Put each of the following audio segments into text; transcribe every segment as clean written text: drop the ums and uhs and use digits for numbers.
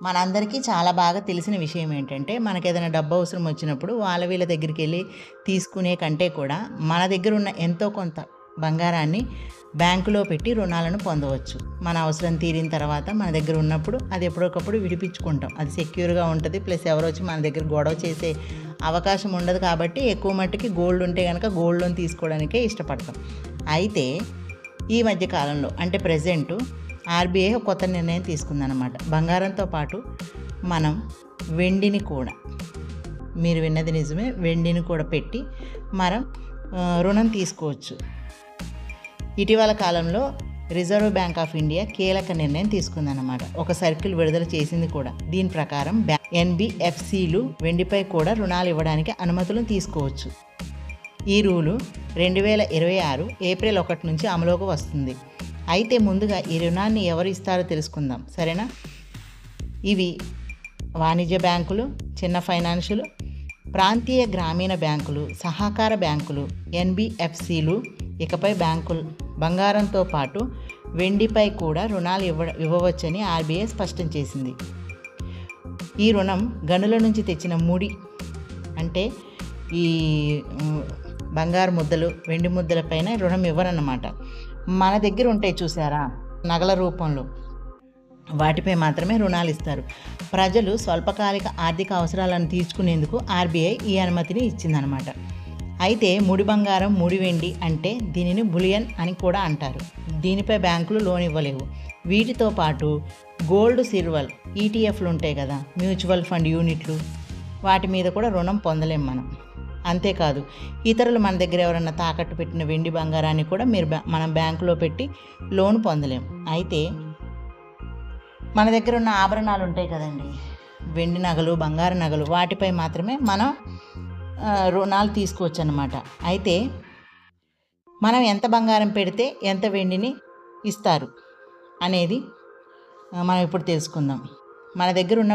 మనందరికీ చాలా బాగా తెలిసిన విషయం ఏంటంటే, మనకేదైనా డబ్బు అవసరం వచ్చినప్పుడు వాళ్ళ వీళ్ళ దగ్గరికెళ్ళి తీసుకునే కంటే కూడా, మన దగ్గర ఉన్న ఎంతో కొంత బంగారాన్ని బ్యాంకులో పెట్టి రుణాలను పొందవచ్చు. మన అవసరం తీరిన తర్వాత మన దగ్గర ఉన్నప్పుడు అది ఎప్పటికప్పుడు విడిపించుకుంటాం. అది సెక్యూర్‌గా ఉంటది. ప్లస్ ఎవరొచ్చి మన దగ్గర గొడవ చేసే అవకాశం ఉండదు కాబట్టి, ఎక్కువ మట్టుకి గోల్డ్ ఉంటే గనక గోల్డ్ లోన్ తీసుకోవడానికే ఇష్టపడతాం. అయితే ఈ మధ్య కాలంలో అంటే ప్రెజెంటు ఆర్‌బీఐ ఒక కొత్త నిర్ణయం తీసుకుందనమాట. బంగారంతో పాటు మనం వెండిని కూడా, మీరు విన్నది నిజమే, వెండిని కూడా పెట్టి మనం రుణం తీసుకోవచ్చు. ఇటీవల కాలంలో రిజర్వ్ బ్యాంక్ ఆఫ్ ఇండియా కీలక నిర్ణయం తీసుకుందన్నమాట. ఒక సర్క్యుల్ విడుదల చేసింది కూడా. దీని ప్రకారం ఎన్బిఎఫ్సిలు వెండిపై కూడా రుణాలు ఇవ్వడానికి అనుమతులను తీసుకోవచ్చు. ఈ రూలు 2026 ఏప్రిల్ 1 నుంచి అమలులోకి వస్తుంది. అయితే ముందుగా ఈ రుణాన్ని ఎవరు ఇస్తారో తెలుసుకుందాం, సరేనా? ఇవి వాణిజ్య బ్యాంకులు, చిన్న ఫైనాన్షియలు, ప్రాంతీయ గ్రామీణ బ్యాంకులు, సహకార బ్యాంకులు, ఎన్బిఎఫ్సిలు. ఇకపై బ్యాంకులు బంగారంతో పాటు వెండిపై కూడా రుణాలు ఇవ్వవచ్చని ఆర్బీఐ స్పష్టం చేసింది. ఈ రుణం గనుల నుంచి తెచ్చిన ముడి అంటే ఈ బంగారు ముద్దలు, వెండి ముద్దలపైన రుణం ఇవ్వరన్నమాట. మన దగ్గర ఉంటాయి చూసారా నగల రూపంలో, వాటిపై మాత్రమే రుణాలు ఇస్తారు. ప్రజలు స్వల్పకాలిక ఆర్థిక అవసరాలను తీర్చుకునేందుకు ఆర్బీఐ ఈ అనుమతిని ఇచ్చిందనమాట. అయితే ముడి బంగారం, ముడి వెండి అంటే దీనిని బులియన్ అని కూడా అంటారు. దీనిపై బ్యాంకులు లోన్ ఇవ్వలేవు. వీటితో పాటు గోల్డ్, సిల్వర్, ఈటీఎఫ్లు ఉంటాయి కదా, మ్యూచువల్ ఫండ్ యూనిట్లు, వాటి మీద కూడా రుణం పొందలేం మనం. అంతేకాదు ఇతరులు మన దగ్గర ఎవరన్నా తాకట్టు పెట్టిన వెండి బంగారాన్ని కూడా మనం బ్యాంకులో పెట్టి లోన్ పొందలేం. అయితే మన దగ్గర ఉన్న ఆభరణాలు ఉంటాయి కదండి, వెండి నగలు, బంగారు నగలు, వాటిపై మాత్రమే మనం రుణాలు తీసుకోవచ్చు అన్నమాట. అయితే మనం ఎంత బంగారం పెడితే ఎంత వెండిని ఇస్తారు అనేది మనం ఇప్పుడు తెలుసుకుందాం. మన దగ్గర ఉన్న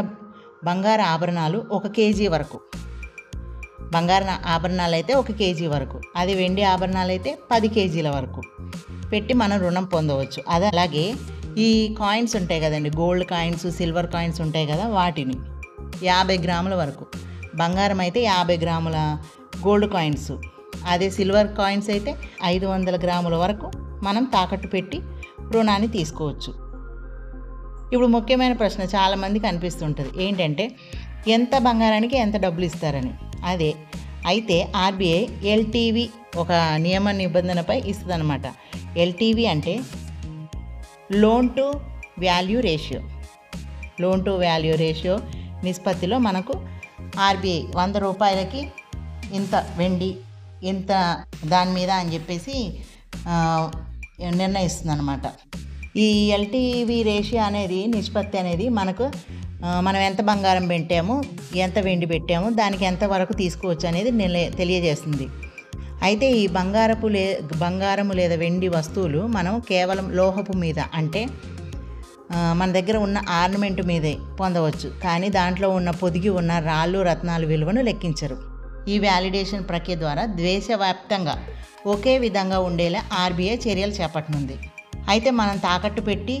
బంగారు ఆభరణాలు 1 కేజీ వరకు, బంగారు ఆభరణాలు అయితే 1 కేజీ వరకు, అది వెండి ఆభరణాలు అయితే 10 కేజీల వరకు పెట్టి మనం రుణం పొందవచ్చు. అది అలాగే ఈ కాయిన్స్ ఉంటాయి కదండి, గోల్డ్ కాయిన్స్, సిల్వర్ కాయిన్స్ ఉంటాయి కదా, వాటిని 50 గ్రాముల వరకు, బంగారం అయితే 50 గ్రాముల గోల్డ్ కాయిన్స్, అదే సిల్వర్ కాయిన్స్ అయితే 500 గ్రాముల వరకు మనం తాకట్టు పెట్టి రుణాన్ని తీసుకోవచ్చు. ఇప్పుడు ముఖ్యమైన ప్రశ్న చాలామందికి అనిపిస్తుంటుంది ఏంటంటే, ఎంత బంగారానికి ఎంత డబ్బులు ఇస్తారని. అయితే ఆర్బీఐ ఎల్టీవీ ఒక నియమ నిబంధనపై ఇస్తుందన్నమాట. ఎల్టీవీ అంటే loan to value ratio. Loan to value ratio నిష్పత్తిలో మనకు ఆర్బీఐ 100 రూపాయలకి ఇంత వెండి, ఇంత దాని మీద అని చెప్పేసి నిర్ణయిస్తుంది అనమాట. ఈ ఎల్టీవీ రేషియో అనేది, నిష్పత్తి అనేది మనకు మనం ఎంత బంగారం పెట్టాము, ఎంత వెండి పెట్టాము, దానికి ఎంతవరకు తీసుకోవచ్చు అనేది తెలియజేస్తుంది. అయితే ఈ బంగారము లేదా వెండి వస్తువులు మనం కేవలం లోహపు మీద అంటే మన దగ్గర ఉన్న ఆర్నమెంట్ మీదే పొందవచ్చు, కానీ దాంట్లో ఉన్న పొదిగి ఉన్న రాళ్ళు, రత్నాలు విలువను లెక్కించరు. ఈ వ్యాలిడేషన్ ప్రక్రియ ద్వారా దేశవ్యాప్తంగా ఒకే విధంగా ఉండేలా ఆర్బీఐ చర్యలు చేపట్టనుంది. అయితే మనం తాకట్టు పెట్టి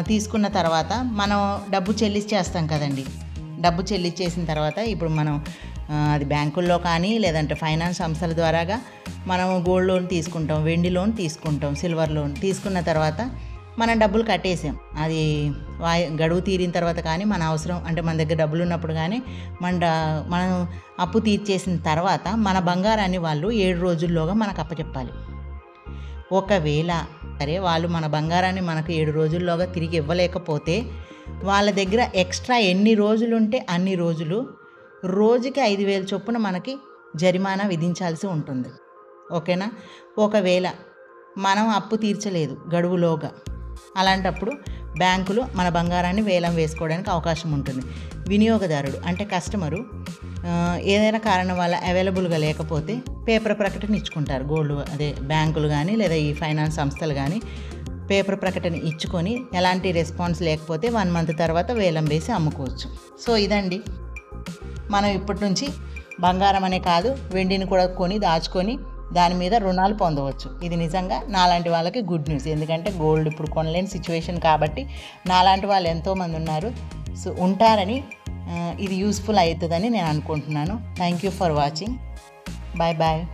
తీసుకున్న తర్వాత మనం డబ్బు చెల్లించేస్తాం కదండి. డబ్బు చెల్లించేసిన తర్వాత ఇప్పుడు మనం అది బ్యాంకుల్లో కానీ లేదంటే ఫైనాన్స్ సంస్థల ద్వారాగా మనం గోల్డ్ లోన్ తీసుకుంటాం, వెండి లోన్ తీసుకుంటాం, సిల్వర్ లోన్ తీసుకున్న తర్వాత మనం డబ్బులు కట్టేసాం. అది గడువు తీరిన తర్వాత కానీ మన అవసరం అంటే మన దగ్గర డబ్బులు ఉన్నప్పుడు కానీ మనం అప్పు తీర్చేసిన తర్వాత మన బంగారాన్ని వాళ్ళు 7 రోజుల్లోగా మనకు అప్పచెప్పాలి. ఒకవేళ సరే వాళ్ళు మన బంగారాన్ని మనకు 7 రోజుల్లోగా తిరిగి ఇవ్వలేకపోతే వాళ్ళ దగ్గర ఎక్స్ట్రా ఎన్ని రోజులు ఉంటే అన్ని రోజులు, రోజుకి 5,000 చొప్పున మనకి జరిమానా విధించాల్సి ఉంటుంది. ఓకేనా? ఒకవేళ మనం అప్పు తీర్చలేదు గడువులోగా, అలాంటప్పుడు బ్యాంకులు మన బంగారాన్ని వేలం వేసుకోవడానికి అవకాశం ఉంటుంది. వినియోగదారుడు అంటే కస్టమరు ఏదైనా కారణం వల్ల అవైలబుల్గా లేకపోతే పేపర్ ప్రకటన ఇచ్చుకుంటారు. బ్యాంకులు కానీ లేదా ఈ ఫైనాన్స్ సంస్థలు కానీ పేపర్ ప్రకటన ఇచ్చుకొని ఎలాంటి రెస్పాన్స్ లేకపోతే 1 మంత్ తర్వాత వేలం వేసి అమ్ముకోవచ్చు. సో ఇదండి, మనం ఇప్పటి నుంచి బంగారం అనే కాదు, వెండిని కూడా కొని దాచుకొని దాని మీద రుణాలు పొందవచ్చు. ఇది నిజంగా నాలాంటి వాళ్ళకి గుడ్ న్యూస్. ఎందుకంటే గోల్డ్ ఇప్పుడు కొనలేని సిచ్యువేషన్ కాబట్టి నాలాంటి వాళ్ళు ఎంతోమంది ఉన్నారు. ఉంటారని ఇది యూస్ఫుల్ అవుతుందని నేను అనుకుంటున్నాను. Thank you for watching. Bye bye.